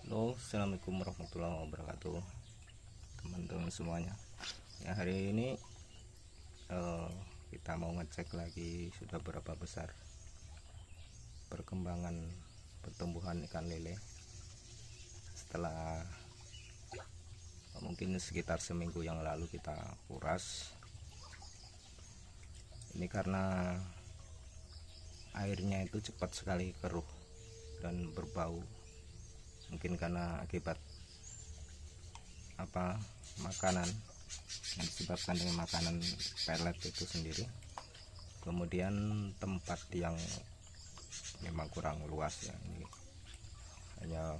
Halo, assalamualaikum warahmatullahi wabarakatuh, teman-teman semuanya. Ya, hari ini kita mau ngecek lagi sudah berapa besar perkembangan pertumbuhan ikan lele setelah mungkin sekitar seminggu yang lalu kita kuras. Ini karena airnya itu cepat sekali keruh dan berbau, mungkin karena akibat makanan yang disebabkan dengan makanan pelet itu sendiri, kemudian tempat yang memang kurang luas ya, ini hanya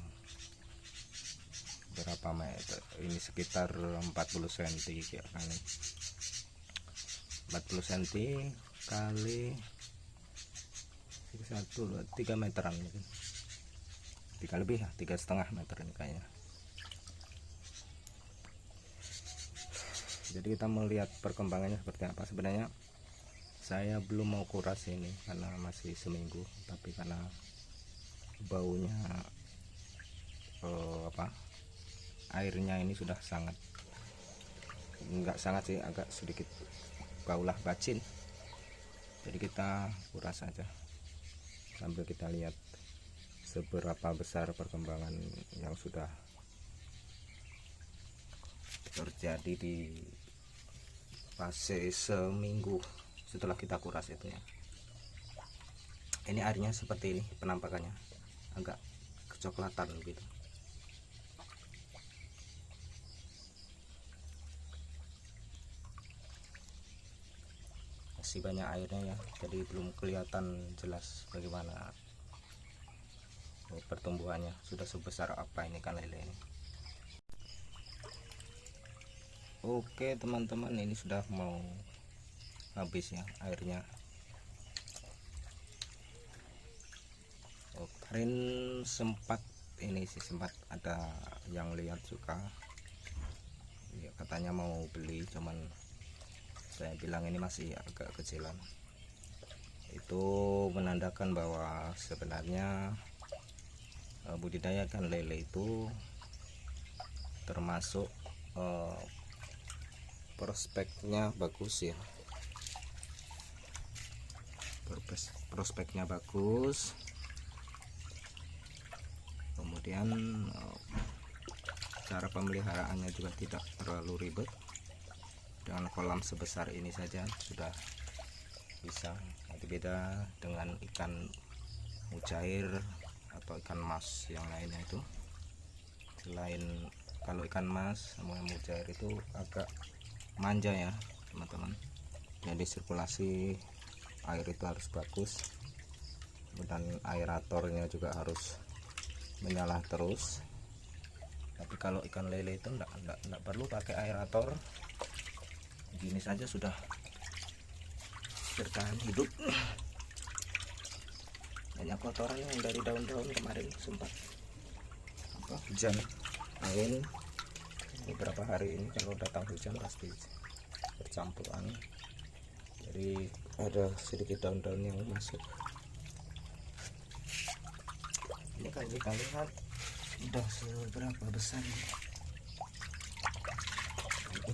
berapa meter, ini sekitar 40 cm ya, kali 40 cm kali 3 meteran mungkin, 3 lebih ya, 3,5 meter ini kayaknya. Jadi kita melihat perkembangannya seperti apa. Sebenarnya saya belum mau kuras ini karena masih seminggu, tapi karena baunya airnya ini sudah sangat, enggak sangat sih, agak sedikit baulah bacin, jadi kita kuras saja sambil kita lihat seberapa besar perkembangan yang sudah terjadi di fase seminggu setelah kita kuras itu ya. Ini airnya seperti ini penampakannya, agak kecoklatan gitu. Masih banyak airnya ya, jadi belum kelihatan jelas bagaimana pertumbuhannya, sudah sebesar apa ini ikan lele ini. Oke teman-teman, ini sudah mau habis ya airnya. Kemarin sempat ada yang lihat juga ya, katanya mau beli, cuman saya bilang ini masih agak kecilan. Itu menandakan bahwa sebenarnya budidaya ikan lele itu termasuk prospeknya bagus ya, prospeknya bagus, kemudian cara pemeliharaannya juga tidak terlalu ribet. Dengan kolam sebesar ini saja sudah bisa. Nanti beda dengan ikan mujair atau ikan mas yang lainnya itu. Selain kalau ikan mas sama mujair itu agak manja ya teman-teman, jadi sirkulasi air itu harus bagus, dan aeratornya juga harus menyala terus. Tapi kalau ikan lele itu enggak perlu pakai aerator, gini saja sudah bertahan hidup. Banyak kotoran yang dari daun-daun kemarin sempat hujan angin. Beberapa hari ini kalau datang hujan pasti bercampuran, jadi ada sedikit daun-daun yang masuk. Ini kalau kita lihat udah seberapa besar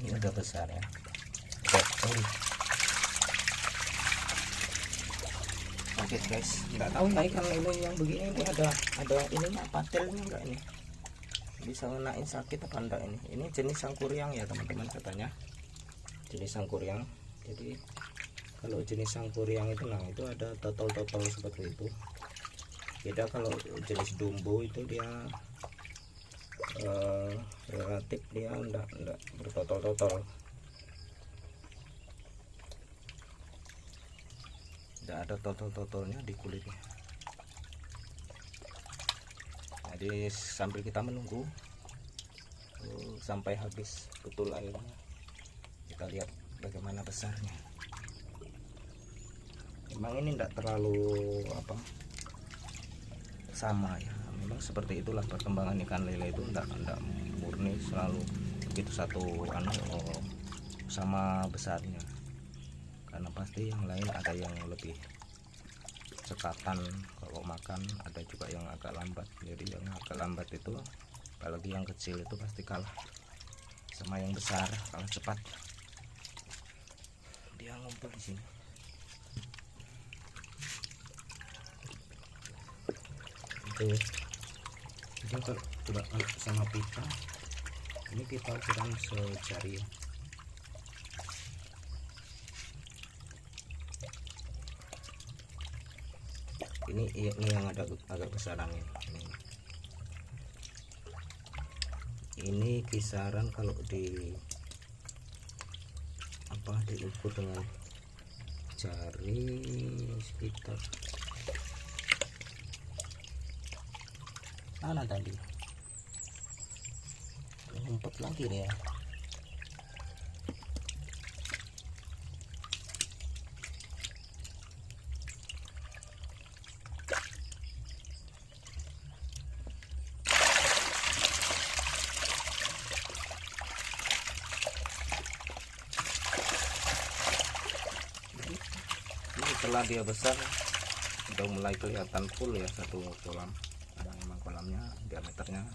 ini udah besar ya. Oke guys, nggak tahu ya ikan lele yang begini ini ada ini patelnya enggak, ini bisa ngenain sakit apa enggak. Ini jenis sangkuriang ya teman-teman, katanya jenis sangkuriang. Jadi kalau jenis sangkuriang itu itu ada totol-totol seperti itu. Beda kalau jenis dumbo itu dia relatif dia enggak bertotol-totol, enggak ada totol-totolnya di kulitnya. Jadi sambil kita menunggu sampai habis betul airnya, kita lihat bagaimana besarnya. Memang ini tidak terlalu sama ya, memang seperti itulah perkembangan ikan lele itu, tidak murni selalu begitu satu sama besarnya, karena pasti yang lain ada yang lebih cekatan kalau makan, ada juga yang agak lambat. Jadi yang agak lambat itu, apalagi yang kecil itu pasti kalah sama yang besar, kalah cepat. Dia ngumpul di sini. Oke, jadi kalau coba sama pita, ini kita ukuran sejari ya. Ini yang ada agak besaran ini kisaran kalau diukur dengan jari sekitar mana tadi, ngumpet lagi nih ya. Setelah dia besar udah mulai kelihatan full ya satu kolam. Nah, memang kolamnya diameternya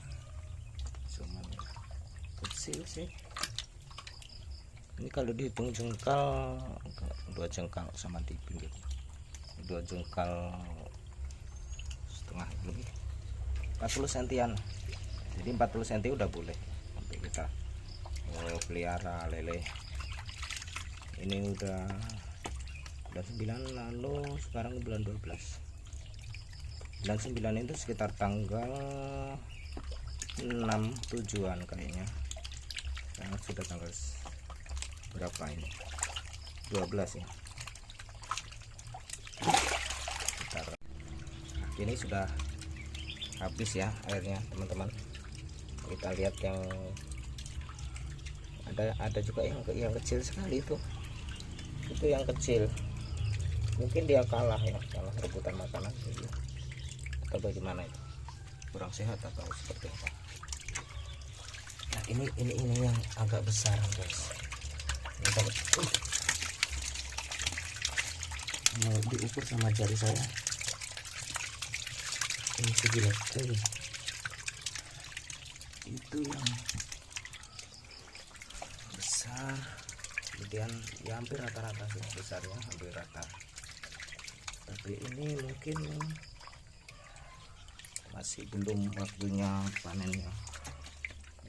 cuman kecil sih. Ini kalau dihitung jengkal 2 jengkal sama di pinggir 2 jengkal setengah, lebih 40 sentian. Jadi 40 cm udah boleh sampai kita pelihara lele. Ini udah 9, lalu sekarang bulan 12. Bulan 9 itu sekitar tanggal 6-7an kayaknya. Sekarang sudah tanggal berapa ini? 12 ya. Sekitar. Nah, ini sudah habis ya airnya teman-teman. Kita lihat yang ada juga yang kecil sekali itu yang kecil. Mungkin dia kalah rebutan makanan gitu. Atau bagaimana itu, kurang sehat atau seperti apa. Nah ini yang agak besar guys. Mau diukur sama jari saya ini segilat itu yang besar. Kemudian ya hampir rata-rata sih besarnya, hampir rata. Tapi ini mungkin masih belum waktunya panennya.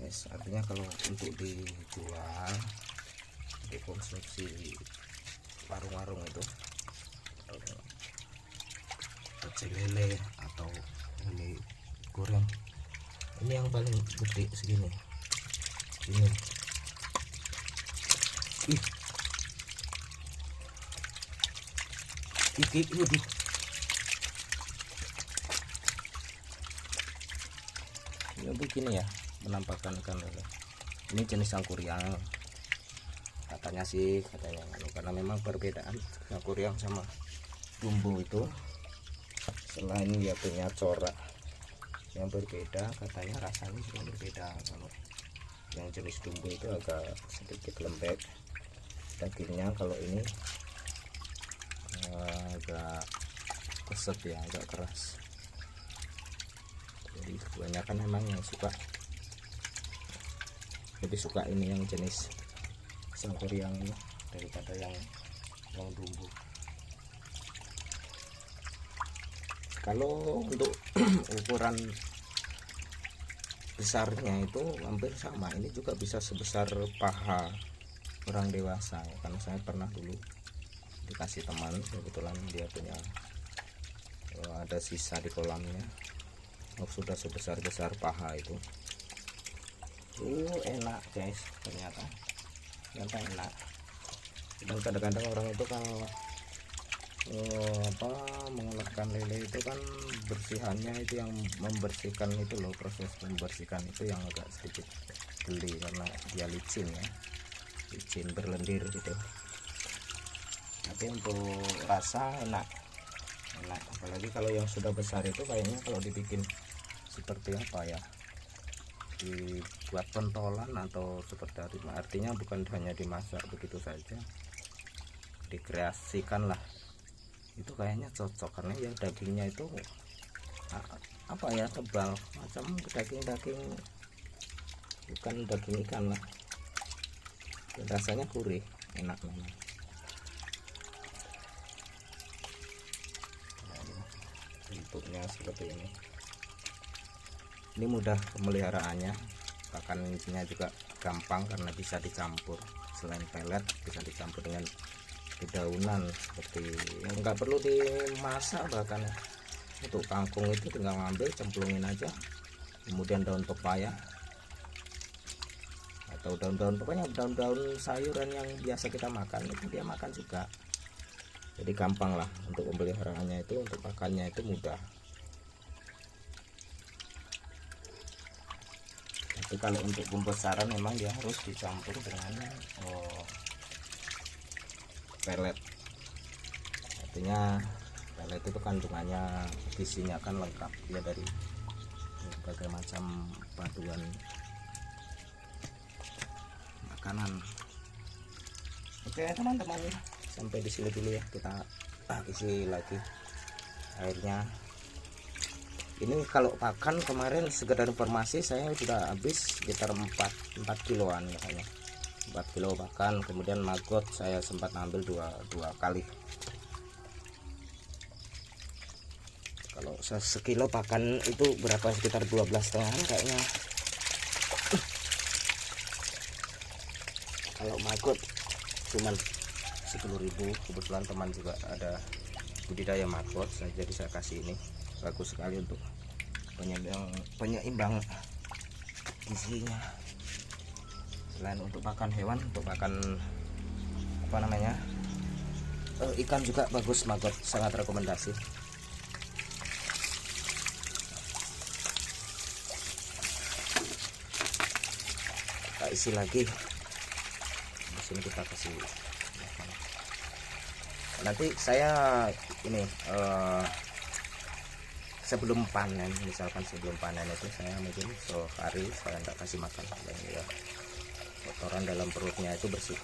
Yes, artinya kalau untuk dijual, dikonsumsi warung-warung itu, pecel lele atau lele goreng, ini yang paling gede segini. Ini waduh. Ini begini ya penampakan ikan lele. Ini jenis sangkuriang katanya karena memang perbedaan sangkuriang sama dumbo itu, selain dia punya corak yang berbeda, katanya rasanya juga berbeda. Kalau yang jenis dumbo itu agak sedikit lembek dagingnya, kalau ini agak keset ya, agak keras. Jadi kebanyakan memang yang lebih suka ini yang jenis sangkuriang ini daripada yang dumbo. Kalau untuk ukuran besarnya itu hampir sama, ini juga bisa sebesar paha orang dewasa ya. Karena saya pernah dulu dikasih teman, kebetulan dia punya ada sisa di kolamnya, sudah sebesar paha itu. Enak guys, ternyata enak. Dan kadang-kadang orang itu kalau mengelakkan lele itu kan bersihannya itu, yang membersihkan itu loh, proses membersihkan itu yang agak sedikit geli karena dia licin ya, licin berlendir gitu. Tapi untuk rasa enak, apalagi kalau yang sudah besar itu kayaknya kalau dibikin seperti apa ya, dibuat pentolan atau seperti itu, artinya bukan hanya dimasak begitu saja, dikreasikan lah itu kayaknya cocok karena ya dagingnya itu apa ya, tebal macam daging bukan daging ikan lah, dan rasanya gurih, enak memang. Bentuknya seperti ini mudah pemeliharaannya, pakannya juga gampang karena bisa dicampur, selain pelet bisa dicampur dengan dedaunan seperti yang nggak perlu dimasak. Bahkan untuk kangkung itu tinggal ngambil cemplungin aja, kemudian daun pepaya atau daun-daun, pokoknya daun-daun sayuran yang biasa kita makan itu dia makan juga. Jadi gampang lah untuk pemeliharaannya itu, untuk pakannya itu mudah. Tapi kalau untuk pembesaran memang dia harus dicampur dengan pelet. Artinya pelet itu kandungannya, gizinya kan lengkap ya, dari berbagai macam paduan makanan. Oke teman-teman, sampai di sini dulu ya, kita isi lagi airnya. Ini kalau pakan kemarin sekedar informasi, saya sudah habis sekitar 4 kiloan kayaknya, 4 kilo pakan. Kemudian maggot saya sempat ambil dua kali. Kalau sekilo pakan itu berapa, sekitar 12,5 kayaknya. Kalau maggot cuman 10.000. Kebetulan teman juga ada budidaya maggot, jadi saya kasih ini. Bagus sekali untuk penyeimbang gizinya. Selain untuk pakan hewan, untuk pakan apa namanya, ikan juga bagus maggot, sangat rekomendasi. Kita isi lagi. Di sini kita kasih. Nanti saya ini sebelum panen, misalkan sebelum panen itu saya mungkin sehari saya tidak kasih makan, dan ya kotoran dalam perutnya itu bersih.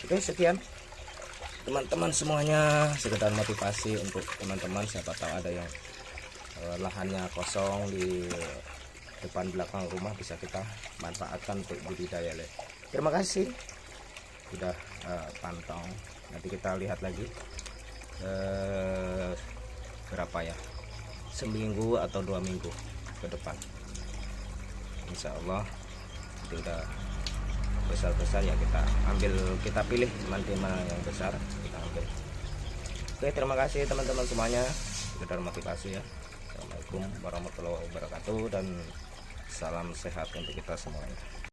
Oke, sekian teman-teman semuanya, sekedar motivasi untuk teman-teman, siapa tahu ada yang lahannya kosong di depan belakang rumah, bisa kita manfaatkan untuk budidaya lele. Terima kasih sudah pantau. Nanti kita lihat lagi berapa ya, seminggu atau 2 minggu ke depan, insya Allah itu udah besar-besar ya, kita ambil, kita pilih mana yang besar kita ambil. Oke, terima kasih teman-teman semuanya, sekedar motivasi ya. Assalamualaikum warahmatullahi wabarakatuh, dan salam sehat untuk kita semuanya.